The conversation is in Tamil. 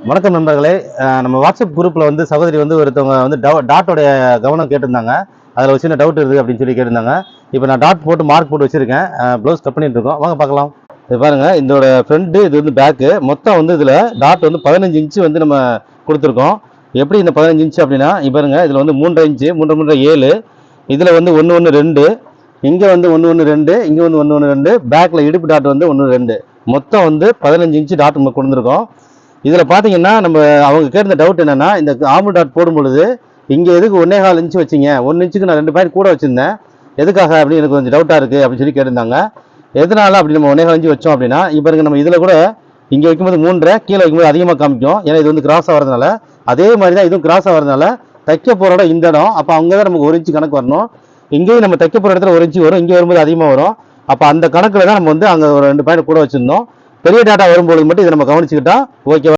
வணக்கம் நண்பர்களே. நம்ம வாட்ஸ்அப் குரூப்பில் வந்து சகோதரி வந்து ஒருத்தவங்க வந்து டாட்டோடைய கவனம் கேட்டிருந்தாங்க. அதில் ஒரு சின்ன டவுட் இருக்குது அப்படின்னு சொல்லி கேட்டிருந்தாங்க. இப்போ நான் டாட் போட்டு மார்க் போட்டு வச்சுருக்கேன். ப்ளவுஸ் கட் பண்ணிட்டு இருக்கோம். வாங்க பார்க்கலாம். இது பாருங்கள், இதோட ஃப்ரண்ட்டு, இது வந்து பேக்கு. மொத்தம் வந்து இதில் டாட் வந்து 15 இன்ச்சு வந்து நம்ம கொடுத்துருக்கோம். எப்படி இந்த 15 இன்ச்சு அப்படின்னா, பாருங்கள், இதில் வந்து 3.5 இன்ச்சு, 3 3 7, இதில் வந்து 1 1 2, இங்கே வந்து 1 1 2, இங்கே வந்து 1 1 2, பேக்கில் இடுப்பு டாட் வந்து 1 2, மொத்தம் வந்து 15 இன்ச்சு டாட் நம்ம கொடுத்துருக்கோம். இதில் பார்த்தீங்கன்னா, நம்ம அவங்க கேட்ட டவுட் என்னென்னா, இந்த ஆம்பு டாட் போடும்பொழுது இங்கே எதுக்கு 1.25 இன்ச்சு வச்சிங்க? 1 இன்ச்சுக்கு நான் 2 பாயிண்ட் கூட வச்சுருந்தேன், எதுக்காக அப்படின்னு எனக்கு கொஞ்சம் டவுட்டாக இருக்குது அப்படின்னு சொல்லி கேட்டிருந்தாங்க. எதனால அப்படி நம்ம 1.25 இன்ச்சு வச்சோம் அப்படின்னா, இப்போ நம்ம இதில் கூட இங்கே வைக்கும்போது 3.5, கீழே வைக்கும்போது அதிகமாக காமிக்கும். ஏன்னா இது வந்து கிராஸ் ஆகிறதுனால. அதே மாதிரி தான் இதுவும் கிராஸ் ஆகிறதுனால தைக்க போகிற இடம் இந்த இடம். அப்போ அங்கே தான் நமக்கு 1 இன்ச்சு கணக்கு வரணும். இங்கேயும் நம்ம தைக்க போகிற இடத்துல 1 இன்ச்சு வரும், இங்கே வரும்போது அதிகமாக வரும். அப்போ அந்த கணக்கில் தான் நம்ம வந்து அங்கே ஒரு 2 பாயிண்ட் கூட வச்சுருந்தோம். பெரிய டாட்டா வரும்போது மட்டும் இதை நம்ம கவனிச்சுக்கிட்டா ஓகே.